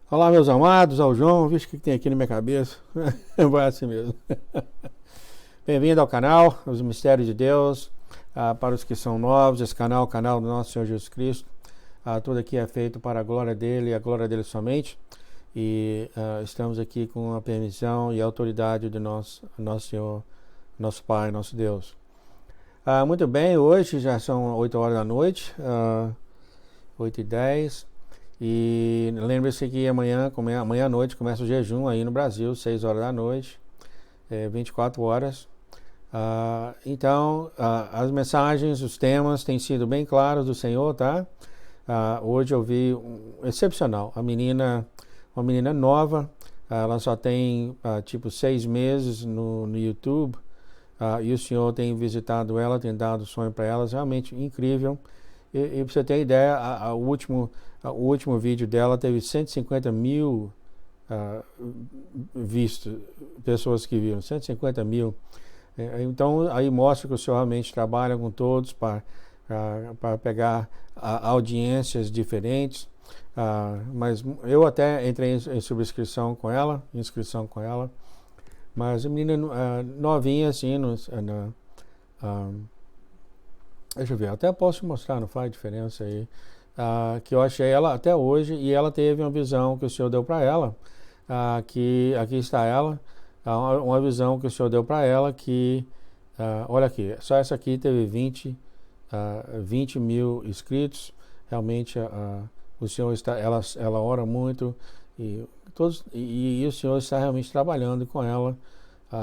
Olá, meus amados, ao João, vixe o que tem aqui na minha cabeça. Vai assim mesmo. Bem-vindo ao canal, os Mistérios de Deus. Para os que são novos, esse canal é o canal do nosso Senhor Jesus Cristo. Tudo aqui é feito para a glória dele e a glória dele somente. E estamos aqui com a permissão e a autoridade do nosso Senhor, nosso Pai, nosso Deus. Muito bem, hoje já são 8 horas da noite, 8h10. E lembre-se que amanhã à noite começa o jejum aí no Brasil, 6 horas da noite, 24 horas. Então, as mensagens, os temas têm sido bem claros do Senhor, tá? Hoje eu vi excepcional, uma menina nova, ela só tem tipo 6 meses no YouTube, e o Senhor tem visitado ela, tem dado sonho para ela, realmente incrível. E para você ter ideia, o último vídeo dela teve 150 mil vistos, pessoas que viram, 150 mil. Então, aí mostra que o Senhor realmente trabalha com todos para pegar audiências diferentes. Mas eu até entrei em inscrição com ela, mas a menina novinha assim, deixa eu ver, até posso te mostrar, não faz diferença aí. Que eu achei ela até hoje, e ela teve uma visão que o Senhor deu para ela, que aqui está ela, uma visão que o Senhor deu para ela, que, olha aqui, só essa aqui teve 20 mil inscritos, realmente o Senhor está, ela ora muito, e o Senhor está realmente trabalhando com ela.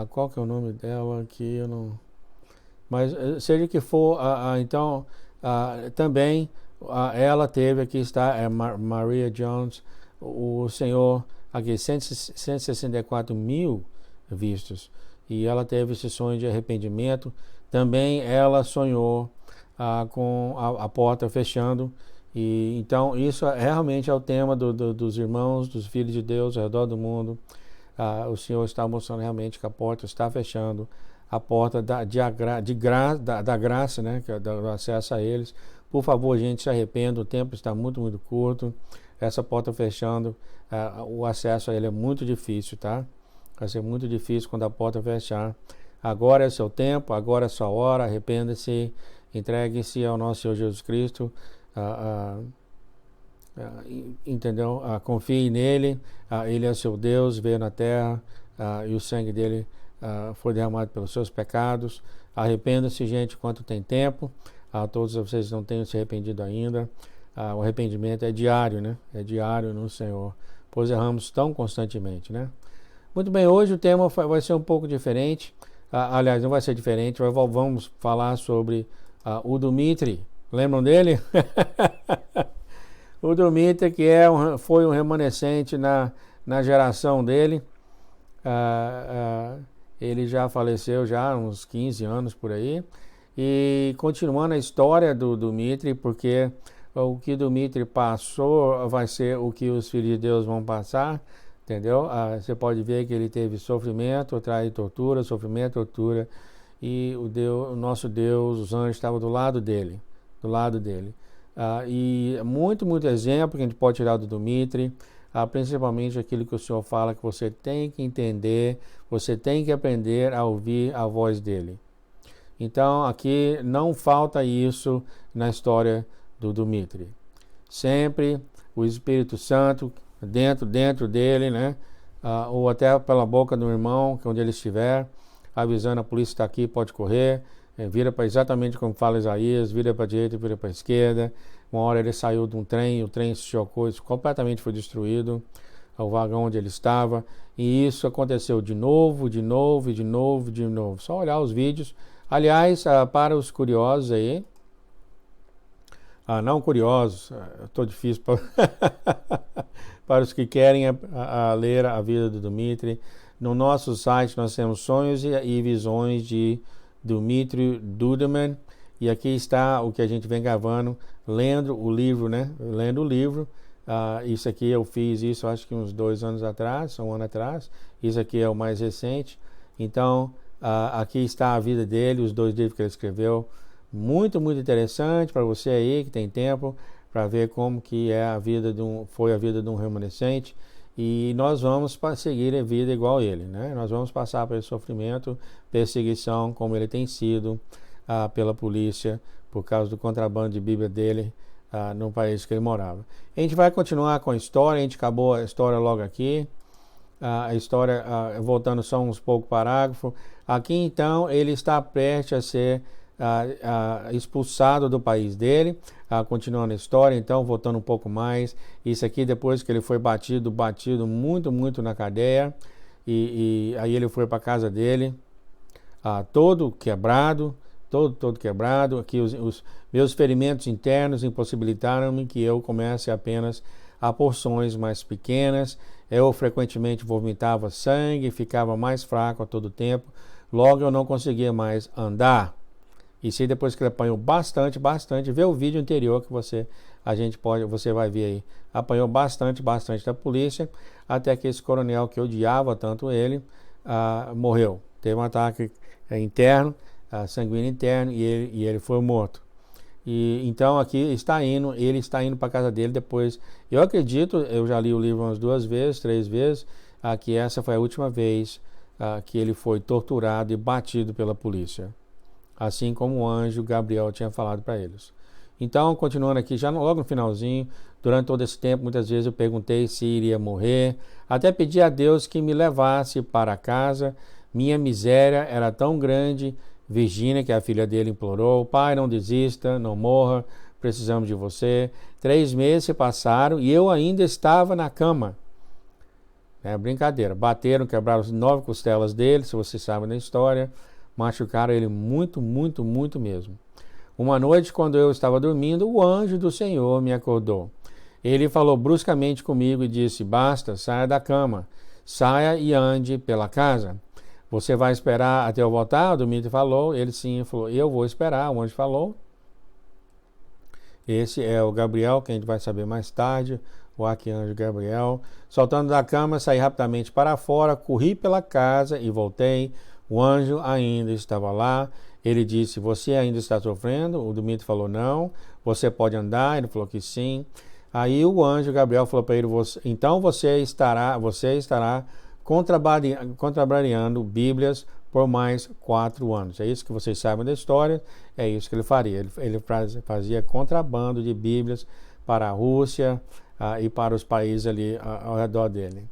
Qual que é o nome dela, que eu não... Mas seja que for, então, também ela teve, aqui está, Maria Jones, o Senhor, aqui, 164 mil vistos. E ela teve esse sonho de arrependimento. Também ela sonhou com a porta fechando. E então, isso realmente é o tema dos irmãos, dos filhos de Deus ao redor do mundo. O Senhor está mostrando realmente que a porta está fechando. A porta da graça, né, do acesso a eles. Por favor, gente, se arrependa, o tempo está muito, muito curto. Essa porta fechando, o acesso a ele é muito difícil, tá? Vai ser muito difícil quando a porta fechar. Agora é seu tempo, agora é sua hora, arrependa-se, entregue-se ao nosso Senhor Jesus Cristo, entendeu? Confie nele, ele é seu Deus, veio na terra, e o sangue dele foi derramado pelos seus pecados. Arrependa-se, gente, enquanto tem tempo. Todos vocês não tenham se arrependido ainda. O arrependimento é diário, né? É diário no Senhor, pois erramos tão constantemente, né? Muito bem, hoje o tema vai ser um pouco diferente. Aliás, não vai ser diferente, vamos falar sobre o Dmitry. Lembram dele? O Dmitry, que foi um remanescente na geração dele. Ele já faleceu já há uns 15 anos por aí. E continuando a história do Dmitry, porque o que Dmitry passou vai ser o que os filhos de Deus vão passar, entendeu? Você pode ver que ele teve sofrimento, atrás de tortura, sofrimento, tortura, e o nosso Deus, os anjos estavam do lado dele. E muito, muito exemplo que a gente pode tirar do Dmitry. Principalmente aquilo que o Senhor fala, que você tem que entender, você tem que aprender a ouvir a voz dele. Então, aqui não falta isso na história do Dmitry. Sempre o Espírito Santo dentro dele, né? Ou até pela boca do irmão, que onde ele estiver, avisando: a polícia está aqui, pode correr. Vira para exatamente como fala Isaías, vira para a direita, vira para a esquerda. Uma hora ele saiu de um trem, o trem se chocou, completamente foi destruído, o vagão onde ele estava, e isso aconteceu de novo. Só olhar os vídeos. Aliás, para os curiosos aí, não curiosos, estou difícil para os que querem ler a vida do Dmitry, no nosso site nós temos sonhos e visões de Dmitry Duduman, e aqui está o que a gente vem gravando, lendo o livro, né? Isso aqui eu fiz isso acho que uns 2 anos atrás, um ano atrás. Isso aqui é o mais recente. Então, aqui está a vida dele, os 2 livros que ele escreveu. Muito, muito interessante para você aí que tem tempo, para ver como que é a vida foi a vida de um remanescente, e nós vamos seguir a vida igual ele, né? Nós vamos passar por esse sofrimento, perseguição, como ele tem sido pela polícia, por causa do contrabando de Bíblia dele no país que ele morava. A gente vai continuar com a história, a gente acabou a história logo aqui. A história, voltando só uns poucos parágrafos. Aqui então ele está prestes a ser expulsado do país dele. Continuando a história, então, voltando um pouco mais. Isso aqui depois que ele foi batido muito na cadeia. E aí ele foi para a casa dele, todo quebrado. Todo quebrado. Aqui os meus ferimentos internos impossibilitaram-me que eu comece apenas a porções mais pequenas. Eu frequentemente vomitava sangue, ficava mais fraco a todo tempo. Logo eu não conseguia mais andar. Isso aí depois que ele apanhou bastante, vê o vídeo anterior que você vai ver aí. Apanhou bastante da polícia, até que esse coronel que odiava tanto ele, morreu. Teve um ataque interno, sanguíneo interno, e ele foi morto. E então aqui ele está indo para a casa dele depois. Eu acredito, eu já li o livro umas 2 vezes, 3 vezes, que essa foi a última vez que ele foi torturado e batido pela polícia, assim como o anjo Gabriel tinha falado para eles. Então, continuando aqui, já logo no finalzinho, durante todo esse tempo, muitas vezes eu perguntei se iria morrer, até pedi a Deus que me levasse para casa. Minha miséria era tão grande. Virgínia, que é a filha dele, implorou: pai, não desista, não morra, precisamos de você. 3 meses se passaram e eu ainda estava na cama. Brincadeira, bateram, quebraram 9 costelas dele, se vocês sabem da história, machucaram ele muito mesmo. Uma noite, quando eu estava dormindo, o anjo do Senhor me acordou. Ele falou bruscamente comigo e disse: basta, saia da cama, saia e ande pela casa. Você vai esperar até eu voltar? O Dmitry falou. Ele sim falou: eu vou esperar. O anjo falou. Esse é o Gabriel, que a gente vai saber mais tarde, o arcanjo Gabriel. Saltando da cama, saí rapidamente para fora, corri pela casa e voltei. O anjo ainda estava lá. Ele disse: você ainda está sofrendo? O Dmitry falou: não. Você pode andar? Ele falou que sim. Aí o anjo Gabriel falou para ele: então você estará contrabandeando Bíblias por mais 4 anos. É isso que vocês sabem da história, é isso que ele faria. Ele fazia contrabando de Bíblias para a Rússia e para os países ali ao redor dele.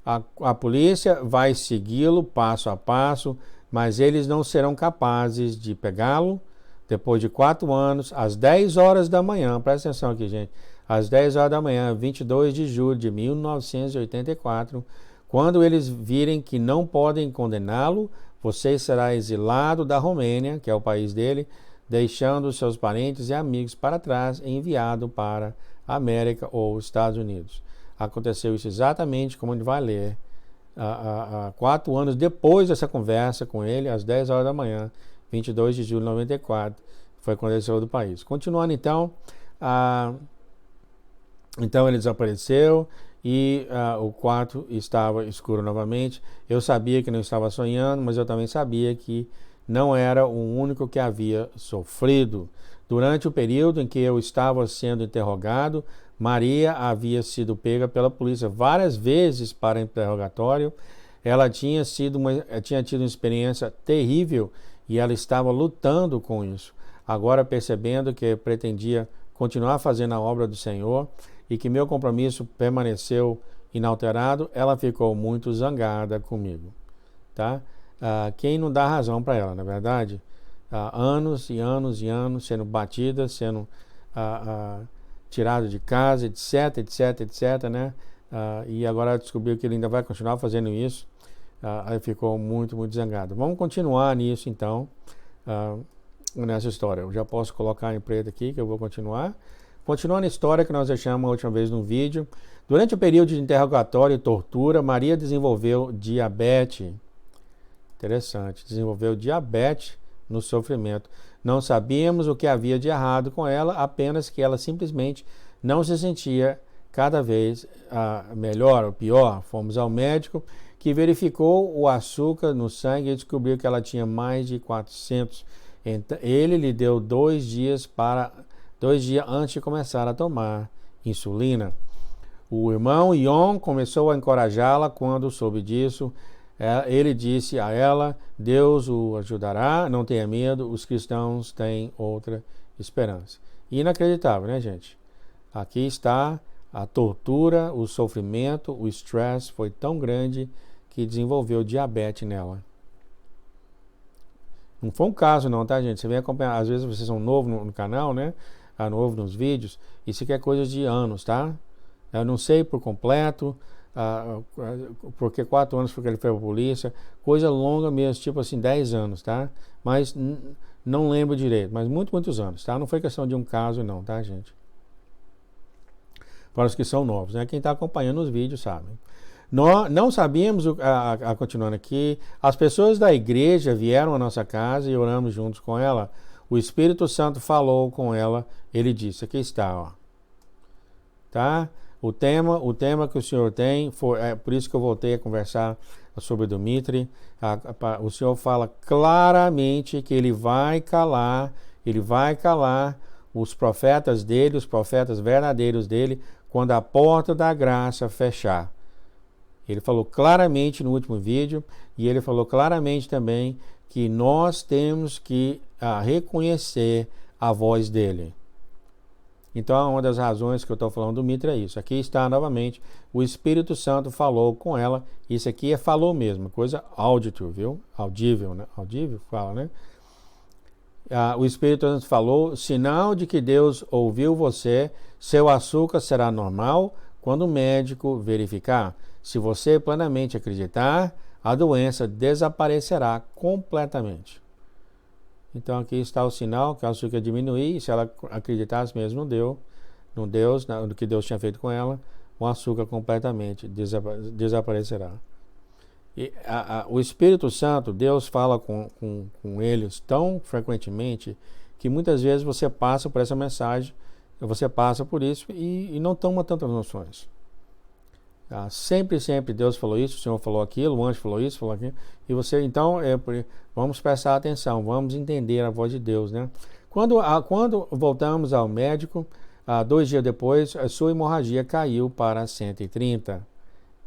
A polícia vai segui-lo passo a passo, mas eles não serão capazes de pegá-lo. Depois de 4 anos, às 10 horas da manhã, presta atenção aqui, gente, às 10 horas da manhã, 22 de julho de 1984, quando eles virem que não podem condená-lo, você será exilado da Romênia, que é o país dele, deixando seus parentes e amigos para trás e enviado para a América ou os Estados Unidos. Aconteceu isso exatamente como ele vai ler, 4 anos depois dessa conversa com ele, às 10 horas da manhã, 22 de julho de 94, foi quando ele saiu do país. Continuando então, então ele desapareceu. E o quarto estava escuro novamente. Eu sabia que não estava sonhando, mas eu também sabia que não era o único que havia sofrido. Durante o período em que eu estava sendo interrogado, Maria havia sido pega pela polícia várias vezes para interrogatório. Ela tinha tido uma experiência terrível e ela estava lutando com isso. Agora, percebendo que pretendia continuar fazendo a obra do Senhor e que meu compromisso permaneceu inalterado, ela ficou muito zangada comigo. Tá? Quem não dá razão para ela, na verdade? Anos e anos sendo batida, sendo tirado de casa, etc, né? E agora descobriu que ele ainda vai continuar fazendo isso. Aí ficou muito zangado. Vamos continuar nisso, então, nessa história. Eu já posso colocar em preto aqui, que eu vou continuar. Continuando a história que nós deixamos a última vez no vídeo. Durante o período de interrogatório e tortura, Maria desenvolveu diabetes. Interessante. Desenvolveu diabetes no sofrimento. Não sabíamos o que havia de errado com ela, apenas que ela simplesmente não se sentia cada vez melhor ou pior. Fomos ao médico, que verificou o açúcar no sangue e descobriu que ela tinha mais de 400. Então, ele lhe deu 2 dias para 2 dias antes de começar a tomar insulina. O irmão Yon começou a encorajá-la quando soube disso. Ele disse a ela: Deus o ajudará, não tenha medo, os cristãos têm outra esperança. Inacreditável, né, gente? Aqui está a tortura, o sofrimento, o estresse foi tão grande que desenvolveu diabetes nela. Não foi um caso não, tá, gente? Você vem acompanhar, às vezes vocês são novos no canal, né? Novo nos vídeos, isso aqui é coisa de anos, tá? Eu não sei por completo, porque 4 anos porque ele foi pra polícia, coisa longa mesmo, tipo assim, 10 anos, tá? Mas não lembro direito, mas muitos anos, tá? Não foi questão de um caso não, tá, gente? Para os que são novos, né? Quem está acompanhando os vídeos sabe. Nós não sabíamos, continuando aqui, as pessoas da igreja vieram à nossa casa e oramos juntos com ela. O Espírito Santo falou com ela, ele disse, aqui está, ó. Tá? O tema que o Senhor tem, por isso que eu voltei a conversar sobre Dmitry. O Senhor fala claramente que ele vai calar os profetas dele, os profetas verdadeiros dele, quando a porta da graça fechar. Ele falou claramente no último vídeo, e ele falou claramente também que nós temos que reconhecer a voz dele. Então, uma das razões que eu estou falando do Mitra é isso. Aqui está novamente, o Espírito Santo falou com ela. Isso aqui falou mesmo, coisa audível, viu? Audível, né? Audível, fala, né? O Espírito Santo falou, sinal de que Deus ouviu você, seu açúcar será normal quando o médico verificar. Se você plenamente acreditar, a doença desaparecerá completamente. Então aqui está o sinal que o açúcar ia diminuir, e se ela acreditasse mesmo no Deus, no que Deus tinha feito com ela, o açúcar completamente desaparecerá. E o Espírito Santo, Deus fala com eles tão frequentemente que muitas vezes você passa por essa mensagem, você passa por isso e não toma tantas noções. Sempre Deus falou isso, o Senhor falou aquilo, o anjo falou isso, falou aquilo, e você, então, vamos prestar atenção, vamos entender a voz de Deus, né? Quando voltamos ao médico, 2 dias depois, a sua hemorragia caiu para 130.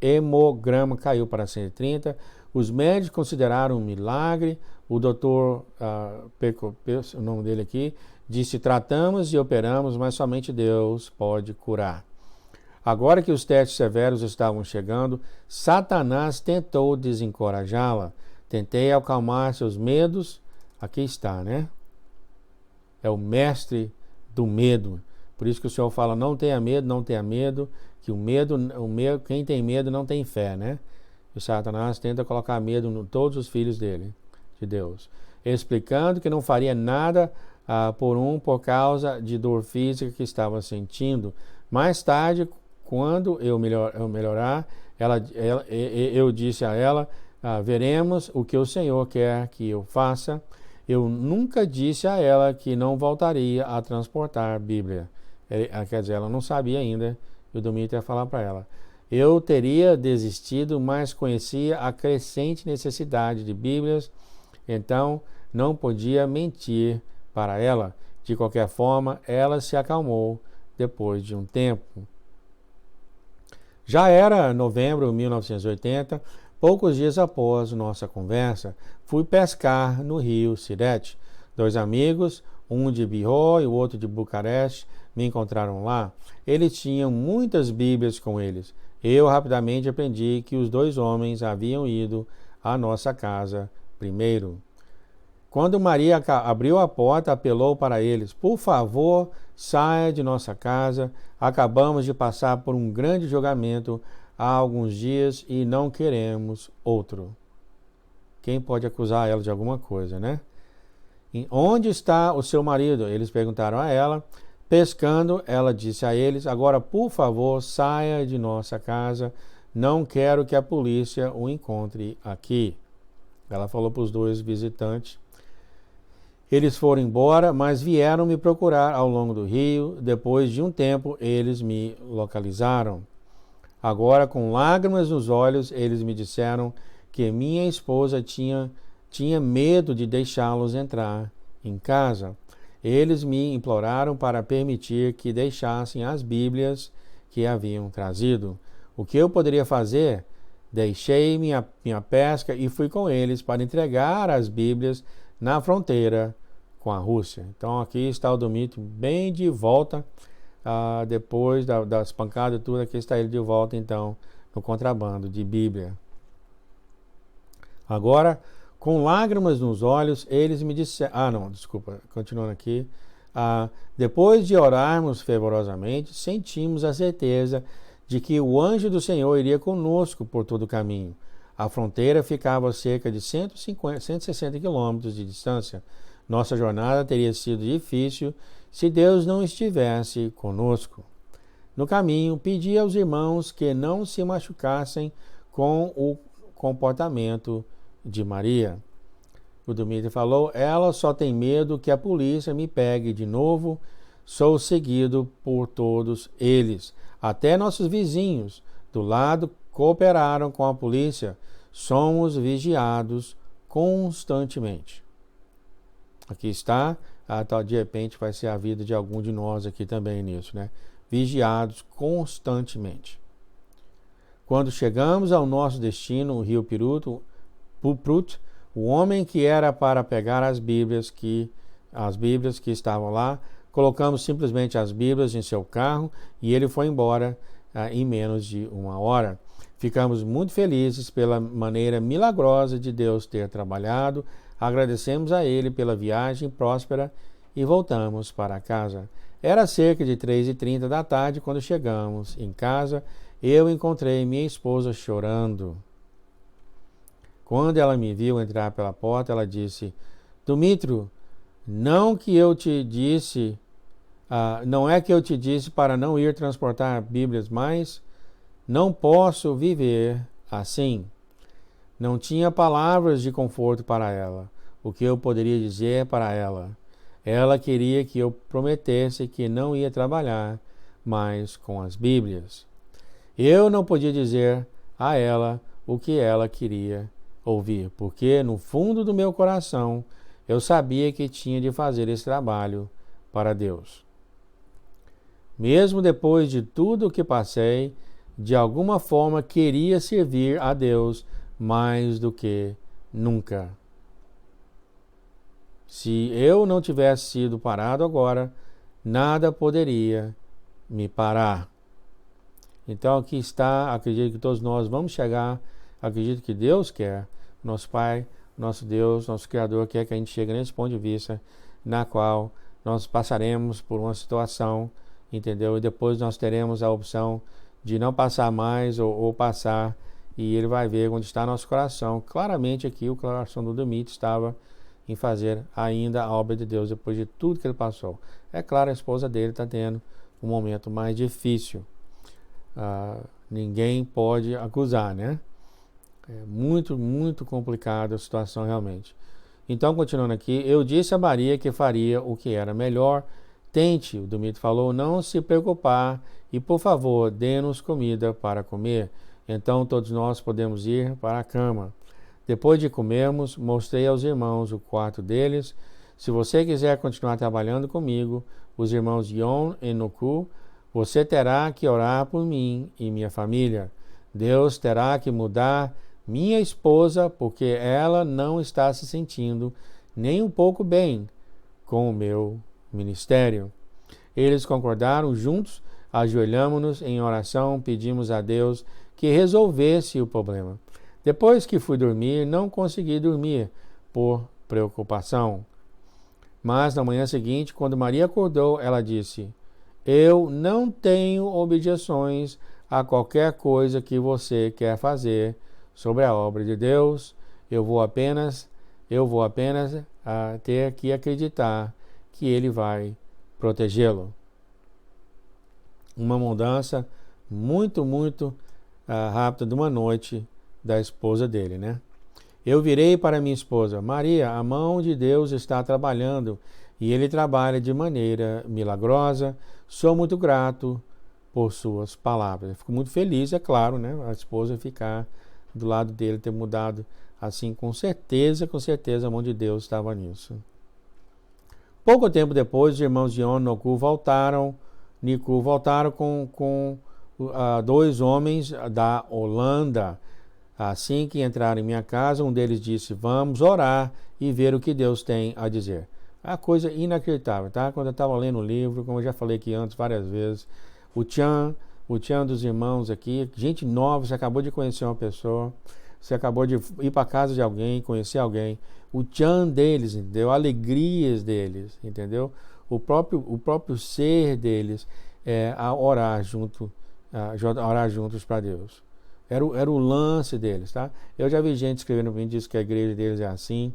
Hemograma caiu para 130. Os médicos consideraram um milagre. O doutor, o nome dele aqui, disse, tratamos e operamos, mas somente Deus pode curar. Agora que os testes severos estavam chegando, Satanás tentou desencorajá-la. Tentei acalmar seus medos. Aqui está, né? É o mestre do medo. Por isso que o Senhor fala, não tenha medo, que o medo, quem tem medo não tem fé, né? E Satanás tenta colocar medo em todos os filhos dele, de Deus. Explicando que não faria nada por causa de dor física que estava sentindo. Mais tarde, quando eu melhorar, eu disse a ela, veremos o que o Senhor quer que eu faça. Eu nunca disse a ela que não voltaria a transportar Bíblia. Quer dizer, ela não sabia ainda, e o Dmitry ia falar para ela. Eu teria desistido, mas conhecia a crescente necessidade de Bíblias, então não podia mentir para ela. De qualquer forma, ela se acalmou depois de um tempo. Já era novembro de 1980, poucos dias após nossa conversa, fui pescar no rio Siret. 2 amigos, um de Bihor e o outro de Bucareste, me encontraram lá. Eles tinham muitas Bíblias com eles. Eu rapidamente aprendi que os 2 homens haviam ido à nossa casa primeiro. Quando Maria abriu a porta, apelou para eles, por favor, saia de nossa casa. Acabamos de passar por um grande julgamento há alguns dias e não queremos outro. Quem pode acusar ela de alguma coisa, né? Onde está o seu marido? Eles perguntaram a ela. Pescando, ela disse a eles, agora, por favor, saia de nossa casa. Não quero que a polícia o encontre aqui. Ela falou para os 2 visitantes. Eles foram embora, mas vieram me procurar ao longo do rio. Depois de um tempo, eles me localizaram. Agora, com lágrimas nos olhos, eles me disseram que minha esposa tinha medo de deixá-los entrar em casa. Eles me imploraram para permitir que deixassem as Bíblias que haviam trazido. O que eu poderia fazer? Deixei minha pesca e fui com eles para entregar as Bíblias na fronteira com a Rússia. Então aqui está o Dmitry bem de volta, depois das pancadas e tudo, aqui está ele de volta então no contrabando de Bíblia. Agora, com lágrimas nos olhos, eles me disseram... continuando aqui. Depois de orarmos fervorosamente, sentimos a certeza de que o anjo do Senhor iria conosco por todo o caminho. A fronteira ficava a cerca de 160 quilômetros de distância. Nossa jornada teria sido difícil se Deus não estivesse conosco. No caminho, pedi aos irmãos que não se machucassem com o comportamento de Maria. O Dmitry falou: ela só tem medo que a polícia me pegue de novo. Sou seguido por todos eles. Até nossos vizinhos do lado cooperaram com a polícia. Somos vigiados constantemente. Aqui está, de repente vai ser a vida de algum de nós aqui também nisso, né? Vigiados constantemente. Quando chegamos ao nosso destino, o rio Prut, o homem que era para pegar as Bíblias que estavam lá, colocamos simplesmente as Bíblias em seu carro e ele foi embora em menos de 1 hora. Ficamos muito felizes pela maneira milagrosa de Deus ter trabalhado, agradecemos a Ele pela viagem próspera e voltamos para casa. Era cerca de 3h30 da tarde quando chegamos em casa. Eu encontrei minha esposa chorando. Quando ela me viu entrar pela porta, ela disse: Dmitry, não é que eu te disse para não ir transportar Bíblias mais? Não posso viver assim. Não tinha palavras de conforto para ela. O que eu poderia dizer para ela? Ela queria que eu prometesse que não ia trabalhar mais com as Bíblias. Eu não podia dizer a ela o que ela queria ouvir, porque no fundo do meu coração eu sabia que tinha de fazer esse trabalho para Deus. Mesmo depois de tudo o que passei, de alguma forma queria servir a Deus mais do que nunca. Se eu não tivesse sido parado agora, nada poderia me parar. Então aqui está, acredito que todos nós vamos chegar, acredito que Deus quer, nosso Pai, nosso Deus, nosso Criador quer que a gente chegue nesse ponto de vista, na qual nós passaremos por uma situação, entendeu? E depois nós teremos a opção de não passar mais ou passar, e ele vai ver onde está nosso coração. Claramente aqui o coração do Dmitry estava em fazer ainda a obra de Deus depois de tudo que ele passou. É claro, a esposa dele está tendo um momento mais difícil. Ninguém pode acusar, né? É muito, muito complicada a situação realmente. Então, continuando aqui, eu disse a Maria que faria o que era melhor. Tente, o Dmitry falou, não se preocupar e, por favor, dê-nos comida para comer. Então, todos nós podemos ir para a cama. Depois de comermos, mostrei aos irmãos o quarto deles. Se você quiser continuar trabalhando comigo, os irmãos Yon e Noku, você terá que orar por mim e minha família. Deus terá que mudar minha esposa, porque ela não está se sentindo nem um pouco bem com o meu ministério. Eles concordaram juntos, ajoelhamos-nos em oração, pedimos a Deus que resolvesse o problema. Depois que fui dormir, não consegui dormir por preocupação. Mas na manhã seguinte, quando Maria acordou, ela disse: eu não tenho objeções a qualquer coisa que você quer fazer sobre a obra de Deus. Eu vou apenas ter que acreditar que Ele vai protegê-lo. Uma mudança muito, muito rápida de uma noite da esposa dele, né? Eu virei para minha esposa: Maria, a mão de Deus está trabalhando e Ele trabalha de maneira milagrosa. Sou muito grato por suas palavras. Eu fico muito feliz, é claro, né? A esposa ficar do lado dele, ter mudado assim, com certeza a mão de Deus estava nisso. Pouco tempo depois, os irmãos John e Nico voltaram com dois homens da Holanda. Assim que entraram em minha casa, um deles disse: vamos orar e ver o que Deus tem a dizer. É uma coisa inacreditável, tá? Quando eu estava lendo o livro, como eu já falei aqui antes várias vezes, o Tchan dos irmãos aqui, gente nova, você acabou de conhecer uma pessoa, você acabou de ir para casa de alguém, conhecer alguém, o Tchan deles, entendeu? Alegrias deles, entendeu? O próprio ser deles é a orar juntos para Deus. Era o lance deles, tá? Eu já vi gente escrevendo para mim, diz que a igreja deles é assim,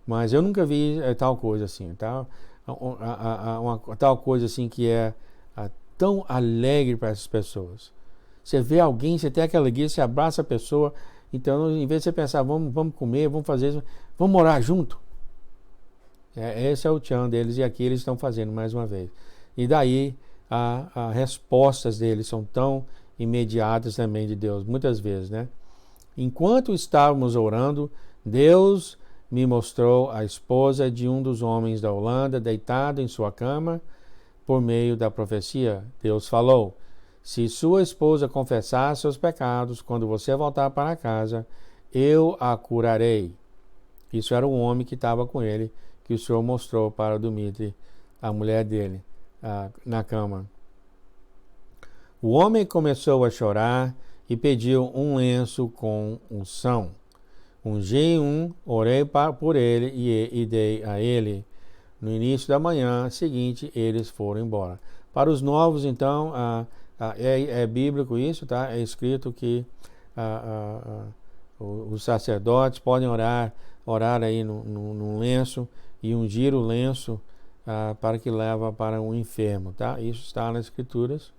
mas eu nunca vi tal coisa assim, tá? Uma tal coisa assim que é tão alegre para essas pessoas. Você vê alguém, você tem aquela alegria, você abraça a pessoa, então em vez de você pensar, vamos comer, vamos fazer isso, vamos morar junto. Esse é o tchan deles e aqui eles estão fazendo mais uma vez. E daí as respostas deles são tão imediatas também de Deus, muitas vezes, né? Enquanto estávamos orando, Deus me mostrou a esposa de um dos homens da Holanda deitada em sua cama. Por meio da profecia, Deus falou: se sua esposa confessar seus pecados quando você voltar para casa, eu a curarei. Isso era o homem que estava com ele, que o Senhor mostrou para Dmitry, a mulher dele, na cama. O homem começou a chorar e pediu um lenço com unção. Ungi orei por ele e dei a ele. No início da manhã seguinte, eles foram embora. Para os novos, então, é bíblico isso, tá? É escrito que os sacerdotes podem orar aí no lenço e ungir o lenço para que leva para um enfermo, tá? Isso está nas Escrituras.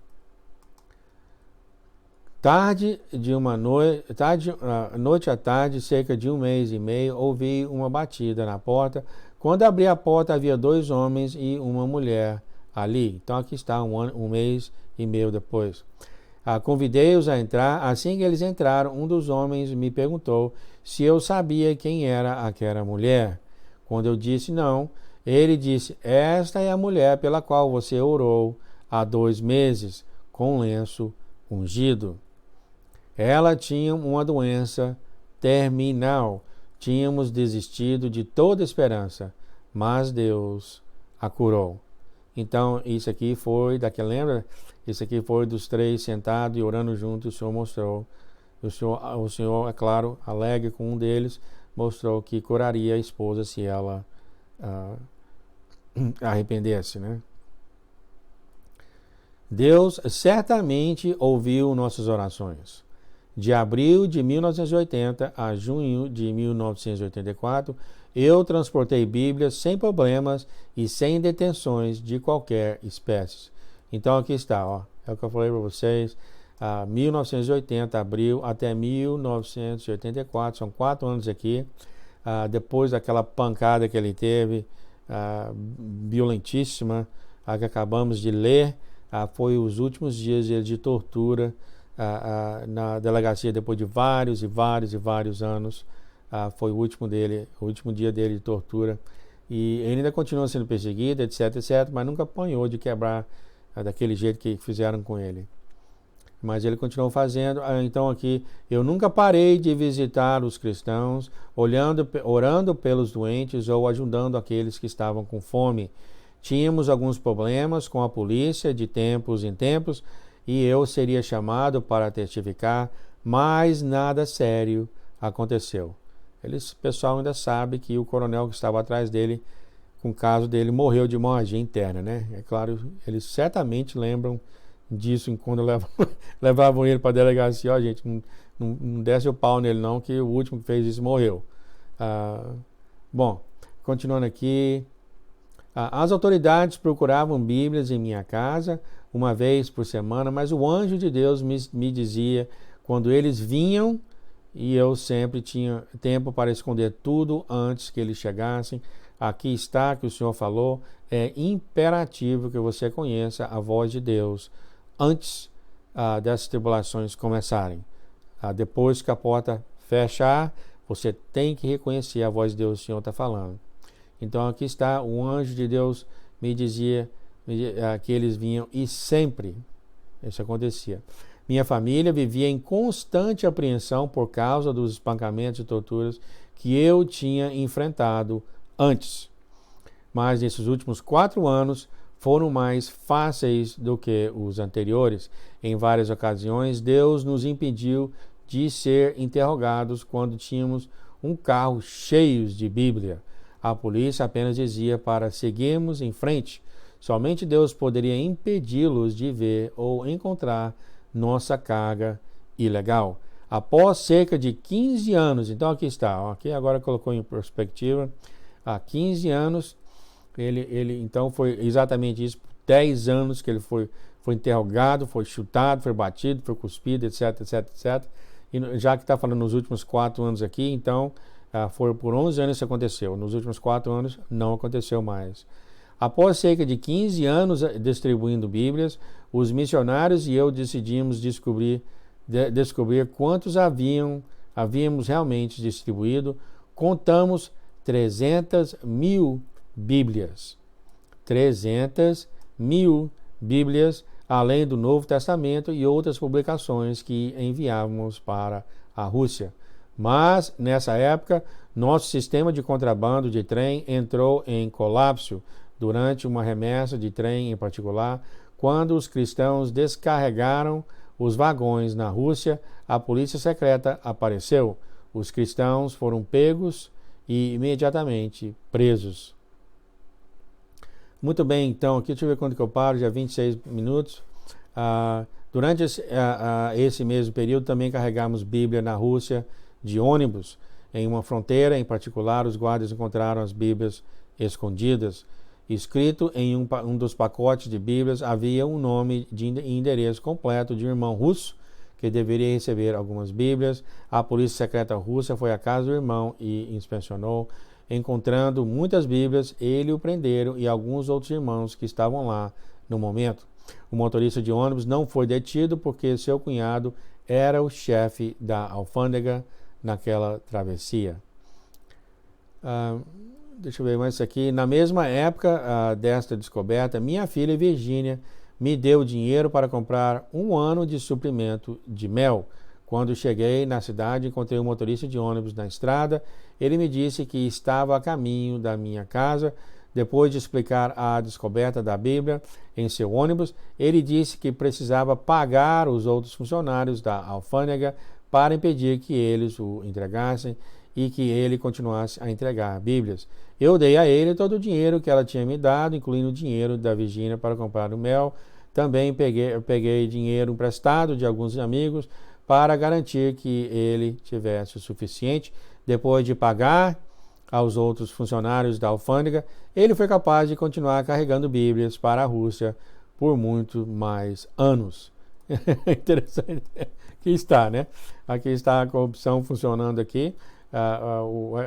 Noite à tarde, cerca de 1 mês e meio, ouvi uma batida na porta. Quando abri a porta, havia 2 homens e uma mulher ali. Então aqui está, 1 mês e meio depois. Convidei-os a entrar. Assim que eles entraram, um dos homens me perguntou se eu sabia quem era aquela mulher. Quando eu disse não, ele disse: esta é a mulher pela qual você orou há 2 meses, com lenço ungido. Ela tinha uma doença terminal. Tínhamos desistido de toda esperança, mas Deus a curou. Então, isso aqui foi, lembra? Isso aqui foi dos 3 sentados e orando juntos, o Senhor mostrou. O Senhor, é claro, alegre com um deles, mostrou que curaria a esposa se ela arrependesse, né? Deus certamente ouviu nossas orações. De abril de 1980 a junho de 1984, eu transportei Bíblias sem problemas e sem detenções de qualquer espécie. Então aqui está, ó, é o que eu falei para vocês, 1980, abril até 1984, são 4 anos aqui, depois daquela pancada que ele teve, violentíssima, que acabamos de ler, foi os últimos dias de tortura, na delegacia depois de vários anos, foi o último dia dele de tortura, e ele ainda continua sendo perseguido, etc, mas nunca apanhou de quebrar daquele jeito que fizeram com ele. Mas ele continuou fazendo. Então aqui, eu nunca parei de visitar os cristãos, orando pelos doentes ou ajudando aqueles que estavam com fome. Tínhamos alguns problemas com a polícia de tempos em tempos, e eu seria chamado para testificar, mas nada sério aconteceu. O pessoal ainda sabe que o coronel que estava atrás dele, com o caso dele, morreu de hemorragia interna, né? É claro, eles certamente lembram disso quando levavam ele para a delegacia. Ó, gente, não desce o pau nele não, que o último que fez isso morreu. Bom, continuando aqui. As autoridades procuravam Bíblias em minha casa 1 vez por semana, mas o anjo de Deus me dizia quando eles vinham, e eu sempre tinha tempo para esconder tudo antes que eles chegassem. Aqui está que o Senhor falou, é imperativo que você conheça a voz de Deus antes dessas tribulações começarem. Depois que a porta fechar, você tem que reconhecer a voz de Deus, o Senhor está falando. Então aqui está, o anjo de Deus me dizia que eles vinham e sempre isso acontecia. Minha família vivia em constante apreensão por causa dos espancamentos e torturas que eu tinha enfrentado antes. Mas nesses últimos 4 anos foram mais fáceis do que os anteriores. Em várias ocasiões, Deus nos impediu de ser interrogados quando tínhamos um carro cheio de Bíblia. A polícia apenas dizia para seguirmos em frente. Somente Deus poderia impedi-los de ver ou encontrar nossa carga ilegal. Após cerca de 15 anos, então aqui está, aqui agora colocou em perspectiva, há 15 anos, ele então foi exatamente isso, 10 anos que ele foi interrogado, foi chutado, foi batido, foi cuspido, etc, etc, etc. E já que está falando nos últimos 4 anos aqui, então foi por 11 anos que isso aconteceu. Nos últimos 4 anos não aconteceu mais. Após cerca de 15 anos distribuindo Bíblias, os missionários e eu decidimos descobrir quantos havíamos realmente distribuído. Contamos 300.000 Bíblias. 300.000 Bíblias, além do Novo Testamento e outras publicações que enviávamos para a Rússia. Mas, nessa época, nosso sistema de contrabando de trem entrou em colapso durante uma remessa de trem em particular. Quando os cristãos descarregaram os vagões na Rússia, a polícia secreta apareceu. Os cristãos foram pegos e imediatamente presos. Muito bem, então, aqui deixa eu ver quando que eu paro, já 26 minutos. Durante esse mesmo período também carregamos Bíblia na Rússia de ônibus. Em uma fronteira em particular, os guardas encontraram as Bíblias escondidas. Escrito em um dos pacotes de Bíblias havia um nome e endereço completo de um irmão russo que deveria receber algumas Bíblias. A polícia secreta russa foi à casa do irmão e inspecionou. Encontrando muitas Bíblias, ele o prenderam e alguns outros irmãos que estavam lá no momento. O motorista de ônibus não foi detido porque seu cunhado era o chefe da alfândega naquela travessia. Deixa eu ver mais isso aqui. Na mesma época desta descoberta, minha filha Virgínia me deu dinheiro para comprar 1 ano de suprimento de mel. Quando cheguei na cidade, encontrei um motorista de ônibus na estrada. Ele me disse que estava a caminho da minha casa. Depois de explicar a descoberta da Bíblia em seu ônibus, ele disse que precisava pagar os outros funcionários da alfândega para impedir que eles o entregassem e que ele continuasse a entregar Bíblias. Eu dei a ele todo o dinheiro que ela tinha me dado, incluindo o dinheiro da Virgínia para comprar o mel. Também peguei dinheiro emprestado de alguns amigos para garantir que ele tivesse o suficiente. Depois de pagar aos outros funcionários da alfândega, ele foi capaz de continuar carregando Bíblias para a Rússia por muito mais anos. Interessante. Aqui está, né? Aqui está a corrupção funcionando aqui.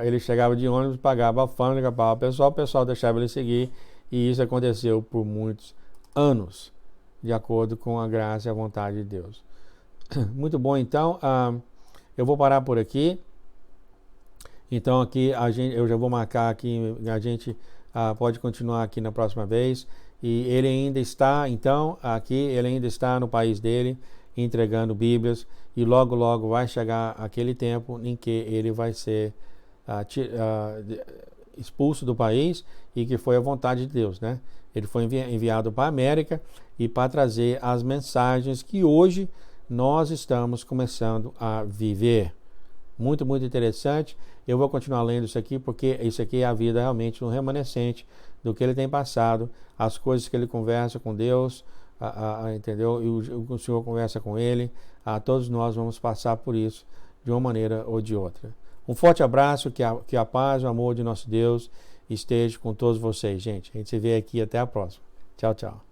Ele chegava de ônibus, pagava a alfândega, pagava o pessoal deixava ele seguir, e isso aconteceu por muitos anos, de acordo com a graça e a vontade de Deus. Muito bom, então, eu vou parar por aqui. Então aqui eu já vou marcar aqui, a gente pode continuar aqui na próxima vez. E ele ainda está, então, aqui, ele ainda está no país dele, entregando Bíblias, e logo, logo vai chegar aquele tempo em que ele vai ser expulso do país, e que foi a vontade de Deus, né? Ele foi enviado para a América e para trazer as mensagens que hoje nós estamos começando a viver. Muito, muito interessante. Eu vou continuar lendo isso aqui, porque isso aqui é a vida realmente um remanescente do que ele tem passado, as coisas que ele conversa com Deus, entendeu? E o Senhor conversa com ele. Todos nós vamos passar por isso de uma maneira ou de outra. Um forte abraço, que a paz e o amor de nosso Deus esteja com todos vocês, gente. A gente se vê aqui, até a próxima. Tchau, tchau.